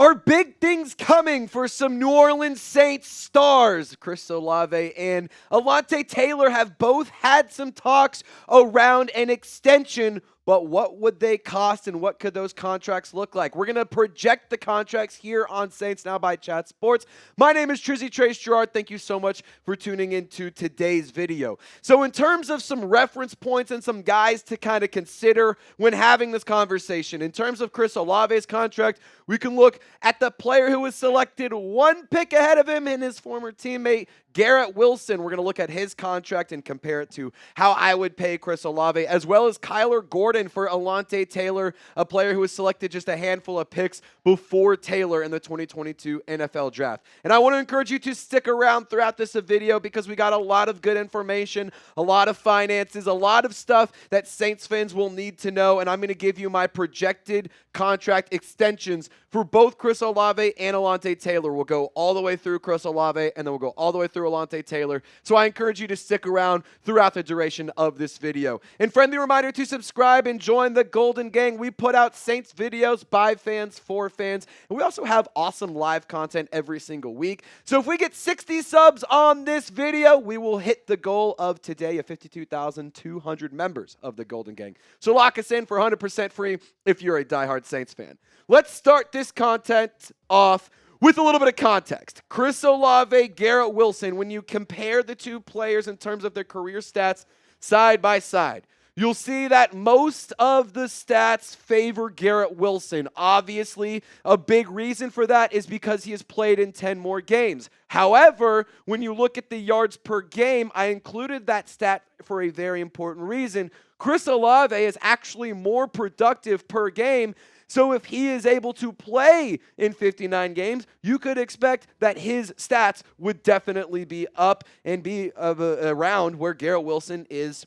are big things coming for some New Orleans Saints stars. Chris Olave and Alontae Taylor have both had some talks around an extension, but what would they cost and what could those contracts look like? We're going to project the contracts here on Saints Now by Chat Sports. My name is Trizzy Trace Girouard. Thank you so much for tuning into today's video. So in terms of some reference points and some guys to kind of consider when having this conversation, in terms of Chris Olave's contract, we can look at the player who was selected one pick ahead of him and his former teammate, Garrett Wilson. We're going to look at his contract and compare it to how I would pay Chris Olave, as well as Kyler Gordon for Alontae Taylor, a player who was selected just a handful of picks before Taylor in the 2022 NFL Draft. And I want to encourage you to stick around throughout this video because we got a lot of good information, a lot of finances, a lot of stuff that Saints fans will need to know, and I'm going to give you my projected contract extensions for both Chris Olave and Alontae Taylor. We'll go all the way through Chris Olave, and then we'll go all the way through Alontae Taylor. So I encourage you to stick around throughout the duration of this video. And friendly reminder to subscribe and join the Golden Gang. We put out Saints videos by fans, for fans, and we also have awesome live content every single week. So if we get 60 subs on this video, we will hit the goal of today of 52,200 members of the Golden Gang. So lock us in for 100% free if you're a diehard Saints fan. Let's start this content off with a little bit of context. Chris Olave, Garrett Wilson, when you compare the two players in terms of their career stats side by side, you'll see that most of the stats favor Garrett Wilson. Obviously, a big reason for that is because he has played in 10 more games. However, when you look at the yards per game, I included that stat for a very important reason. Chris Olave is actually more productive per game. So if he is able to play in 59 games, you could expect that his stats would definitely be up and be around where Garrett Wilson is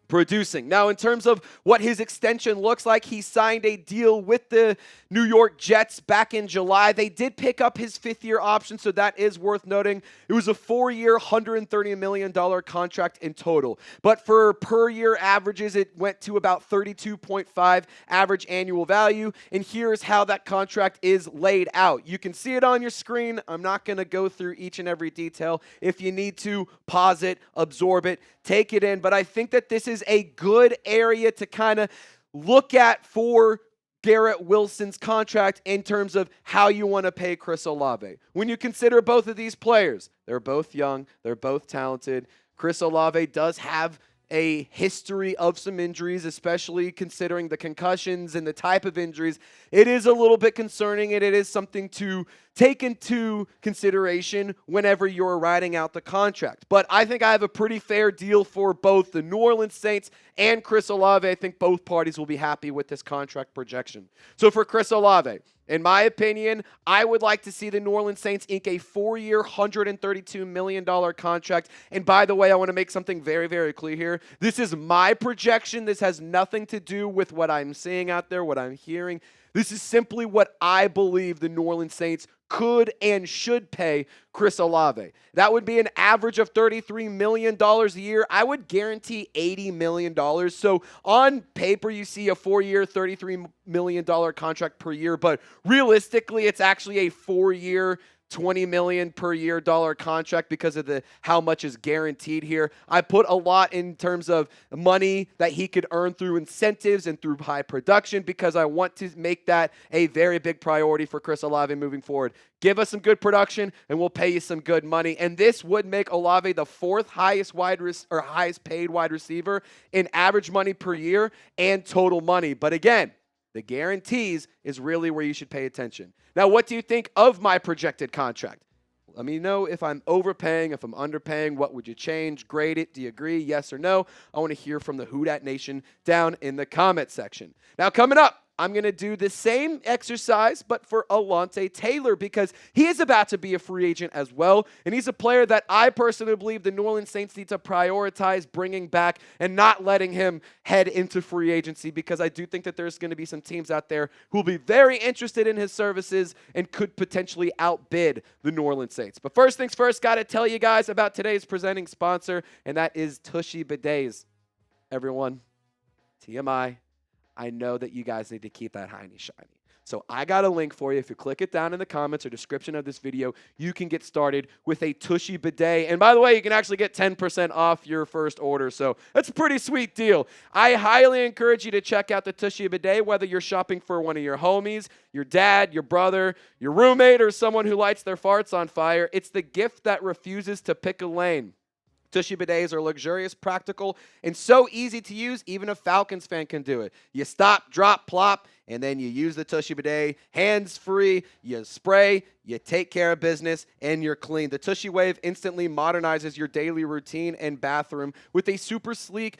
producing. Now, in terms of what his extension looks like, he signed a deal with the New York Jets back in July. They did pick up his fifth-year option, so that is worth noting. It was a 4-year, $130 million contract in total. But for per-year averages, it went to about 32.5 average annual value. And here's how that contract is laid out. You can see it on your screen. I'm not going to go through each and every detail. If you need to, pause it, absorb it, take it in. But I think that this is a good area to kind of look at for Garrett Wilson's contract in terms of how you want to pay Chris Olave. When you consider both of these players, they're both young, they're both talented. Chris Olave does have a history of some injuries, especially considering the concussions and the type of injuries. It is a little bit concerning, and it is something to take into consideration whenever you're writing out the contract. But I think I have a pretty fair deal for both the New Orleans Saints and Chris Olave. I think both parties will be happy with this contract projection. So for Chris Olave, in my opinion, I would like to see the New Orleans Saints ink a 4-year, $132 million contract. And by the way, I want to make something very, very clear here. This is my projection. This has nothing to do with what I'm seeing out there, what I'm hearing. This is simply what I believe the New Orleans Saints could and should pay Chris Olave. That would be an average of $33 million a year. I would guarantee $80 million. So on paper, you see a 4-year, $33 million contract per year, but realistically, it's actually a 4-year, $20 million per year contract because of how much is guaranteed here. I put a lot in terms of money that he could earn through incentives and through high production because I want to make that a very big priority for Chris Olave moving forward. Give us some good production and we'll pay you some good money. And this would make Olave the 4th highest paid wide receiver in average money per year and total money. But again, the guarantees is really where you should pay attention. Now, what do you think of my projected contract? Let me know if I'm overpaying, if I'm underpaying. What would you change? Grade it. Do you agree? Yes or no? I want to hear from the Who Dat Nation down in the comment section. Now, coming up, I'm going to do the same exercise, but for Alontae Taylor, because he is about to be a free agent as well, and he's a player that I personally believe the New Orleans Saints need to prioritize bringing back and not letting him head into free agency, because I do think that there's going to be some teams out there who will be very interested in his services and could potentially outbid the New Orleans Saints. But first things first, got to tell you guys about today's presenting sponsor, and that is Tushy Bidets. Everyone, TMI. I know that you guys need to keep that hiney shiny. So I got a link for you. If you click it down in the comments or description of this video, you can get started with a Tushy bidet. And by the way, you can actually get 10% off your first order. So that's a pretty sweet deal. I highly encourage you to check out the Tushy bidet, whether you're shopping for one of your homies, your dad, your brother, your roommate, or someone who lights their farts on fire. It's the gift that refuses to pick a lane. Tushy bidets are luxurious, practical, and so easy to use, even a Falcons fan can do it. You stop, drop, plop, and then you use the Tushy bidet, hands-free, you spray, you take care of business, and you're clean. The Tushy Wave instantly modernizes your daily routine and bathroom with a super sleek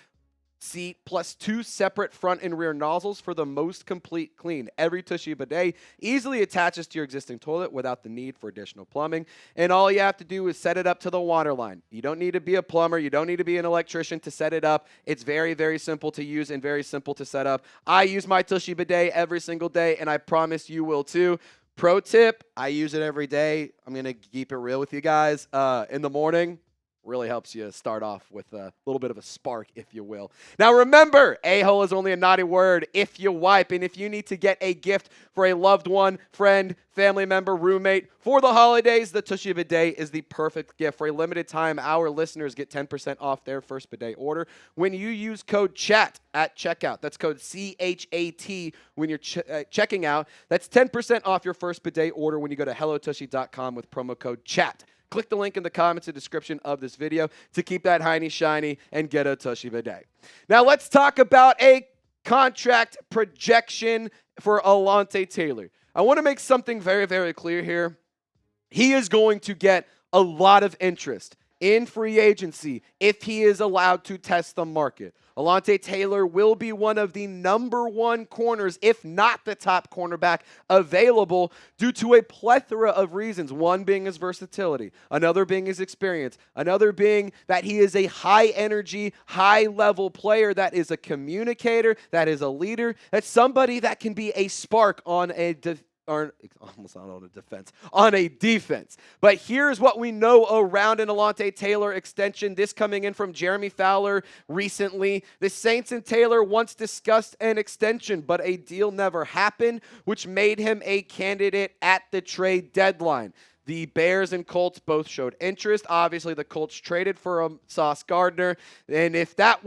seat plus 2 separate front and rear nozzles for the most complete clean. Every Tushy bidet easily attaches to your existing toilet without the need for additional plumbing, and all you have to do is set it up to the water line. You don't need to be a plumber, you don't need to be an electrician to set it up. It's very, very simple to use and very simple to set up. I use my Tushy bidet every single day, and I promise you will too. Pro tip, I use it every day. I'm going to keep it real with you guys. In the morning, really helps you start off with a little bit of a spark, if you will. Now remember, a-hole is only a naughty word if you wipe. And if you need to get a gift for a loved one, friend, family member, roommate for the holidays, the Tushy bidet is the perfect gift. For a limited time, our listeners get 10% off their first bidet order when you use code CHAT at checkout. That's code CHAT when you're checking out. That's 10% off your first bidet order when you go to hellotushy.com with promo code CHAT. Click the link in the comments and description of this video to keep that hiney shiny and get a Tushy bidet. Now let's talk about a contract projection for Alontae Taylor. I want to make something very, very clear here. He is going to get a lot of interest in free agency if he is allowed to test the market. Alontae Taylor will be one of the number 1 corners, if not the top cornerback available, due to a plethora of reasons. One being his versatility, another being his experience, another being that he is a high-energy, high-level player that is a communicator, that is a leader, that's somebody that can be a spark on a almost not on a defense, on a defense. But here's what we know around an Alontae Taylor extension. This coming in from Jeremy Fowler recently. The Saints and Taylor once discussed an extension, but a deal never happened, which made him a candidate at the trade deadline. The Bears and Colts both showed interest. Obviously, the Colts traded for Sauce Gardner, and if that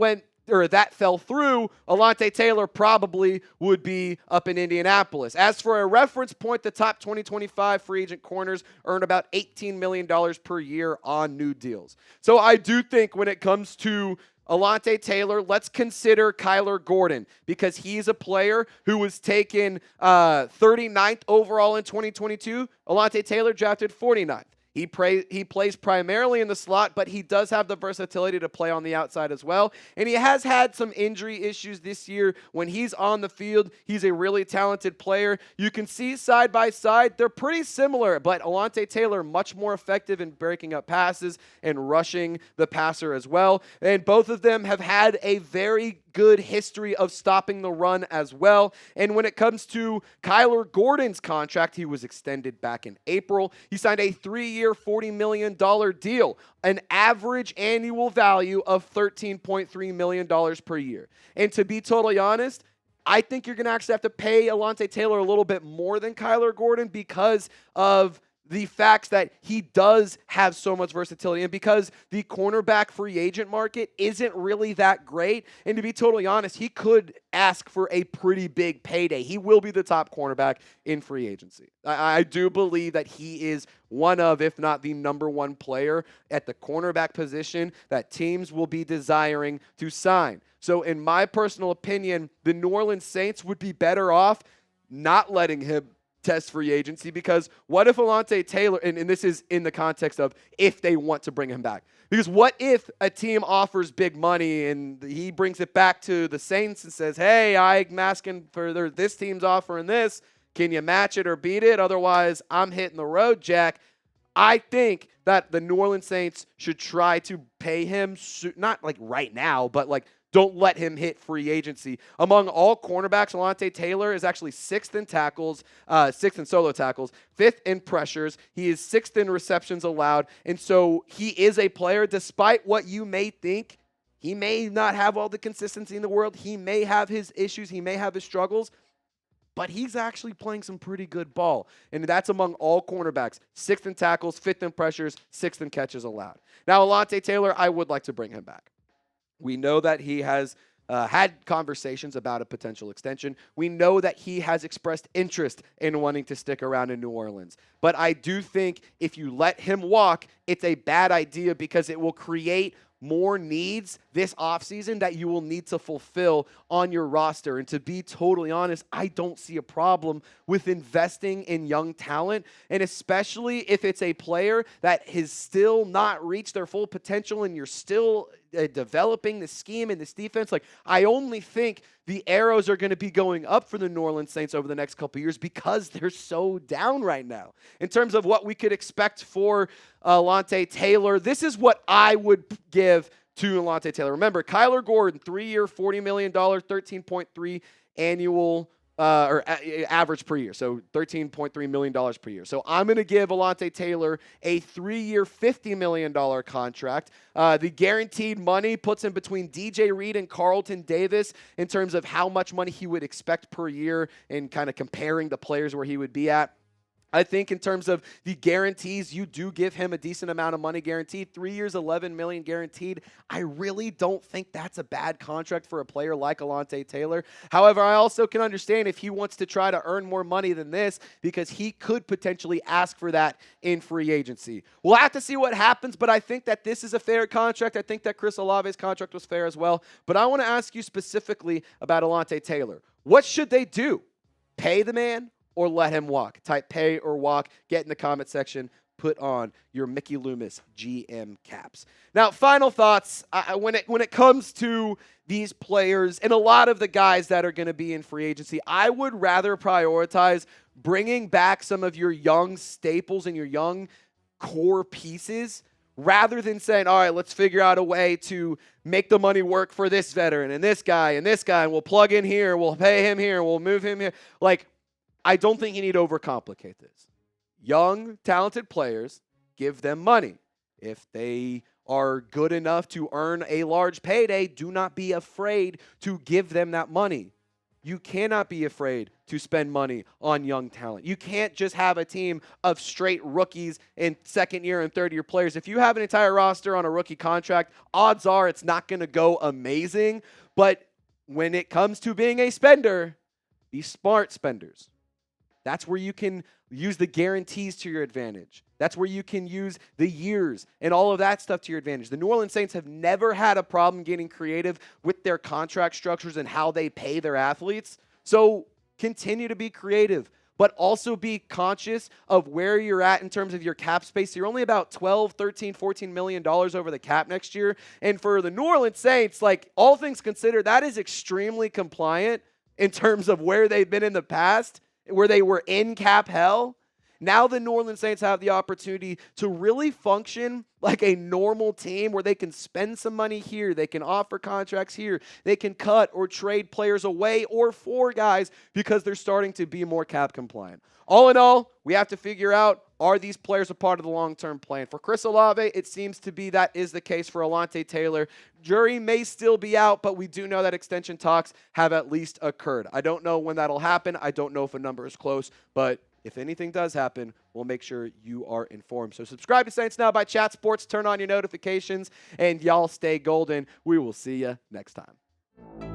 fell through, Alontae Taylor probably would be up in Indianapolis. As for a reference point, the top 2025 free agent corners earn about $18 million per year on new deals. So I do think when it comes to Alontae Taylor, let's consider Kyler Gordon, because he's a player who was taken 39th overall in 2022. Alontae Taylor drafted 49th. He plays primarily in the slot, but he does have the versatility to play on the outside as well. And he has had some injury issues this year. When he's on the field, he's a really talented player. You can see side by side, they're pretty similar, but Alontae Taylor much more effective in breaking up passes and rushing the passer as well. And both of them have had a very good history of stopping the run as well. And when it comes to Kyler Gordon's contract, he was extended back in April. He signed a 3-year, $40 million deal, an average annual value of $13.3 million per year. And to be totally honest, I think you're going to actually have to pay Alontae Taylor a little bit more than Kyler Gordon because of the facts that he does have so much versatility, and because the cornerback free agent market isn't really that great. And to be totally honest, he could ask for a pretty big payday. He will be the top cornerback in free agency. I do believe that he is one of, if not the number 1 player at the cornerback position that teams will be desiring to sign. So in my personal opinion, the New Orleans Saints would be better off not letting him test free agency, because what if Alontae Taylor, and this is in the context of if they want to bring him back, because what if a team offers big money and he brings it back to the Saints and says, hey, I'm asking for this team's offering this, can you match it or beat it? Otherwise, I'm hitting the road, Jack. I think that the New Orleans Saints should try to pay him, not like right now, but like don't let him hit free agency. Among all cornerbacks, Alontae Taylor is actually 6th in tackles, 6th in solo tackles, 5th in pressures. He is 6th in receptions allowed. And so he is a player, despite what you may think, he may not have all the consistency in the world. He may have his issues. He may have his struggles. but he's actually playing some pretty good ball. And that's among all cornerbacks. 6th in tackles, 5th in pressures, 6th in catches allowed. Now, Alontae Taylor, I would like to bring him back. We know that he has had conversations about a potential extension. We know that he has expressed interest in wanting to stick around in New Orleans. But I do think if you let him walk, it's a bad idea because it will create more needs this offseason that you will need to fulfill on your roster. And to be totally honest, I don't see a problem with investing in young talent, and especially if it's a player that has still not reached their full potential and you're still developing the scheme and this defense. Like, I only think the arrows are going to be going up for the New Orleans Saints over the next couple of years because they're so down right now. In terms of what we could expect for Alontae Taylor, this is what I would give to Alontae Taylor. Remember, Kyler Gordon, 3-year, $40 million, 13.3 annual average per year. So $13.3 million per year. So I'm going to give Alontae Taylor a 3-year, $50 million contract. The guaranteed money puts him between DJ Reed and Carlton Davis in terms of how much money he would expect per year and kind of comparing the players where he would be at. I think in terms of the guarantees, you do give him a decent amount of money guaranteed. 3 years, $11 million guaranteed. I really don't think that's a bad contract for a player like Alontae Taylor. However, I also can understand if he wants to try to earn more money than this because he could potentially ask for that in free agency. We'll have to see what happens, but I think that this is a fair contract. I think that Chris Olave's contract was fair as well. But I want to ask you specifically about Alontae Taylor. What should they do? Pay the man or let him walk? Type pay or walk. Get in the comment section. Put on your Mickey Loomis GM caps. Now, final thoughts. When it comes to these players and a lot of the guys that are going to be in free agency, I would rather prioritize bringing back some of your young staples and your young core pieces rather than saying, all right, let's figure out a way to make the money work for this veteran and this guy, and we'll plug in here, we'll pay him here, we'll move him here. Like, I don't think you need to overcomplicate this. Young, talented players, give them money. If they are good enough to earn a large payday, do not be afraid to give them that money. You cannot be afraid to spend money on young talent. You can't just have a team of straight rookies and second-year and third-year players. If you have an entire roster on a rookie contract, odds are it's not going to go amazing. But when it comes to being a spender, be smart spenders. That's where you can use the guarantees to your advantage. That's where you can use the years and all of that stuff to your advantage. The New Orleans Saints have never had a problem getting creative with their contract structures and how they pay their athletes. So continue to be creative, but also be conscious of where you're at in terms of your cap space. You're only about $12, $13, $14 million over the cap next year. And for the New Orleans Saints, like, all things considered, that is extremely compliant in terms of where they've been in the past, where they were in cap hell. Now the New Orleans Saints have the opportunity to really function like a normal team where they can spend some money here, they can offer contracts here, they can cut or trade players away or for guys because they're starting to be more cap compliant. All in all, we have to figure out, are these players a part of the long-term plan? For Chris Olave, it seems to be that is the case. For Alontae Taylor, jury may still be out, but we do know that extension talks have at least occurred. I don't know when that'll happen. I don't know if a number is close, but if anything does happen, we'll make sure you are informed. So subscribe to Saints Now by Chat Sports. Turn on your notifications, and y'all stay golden. We will see you next time.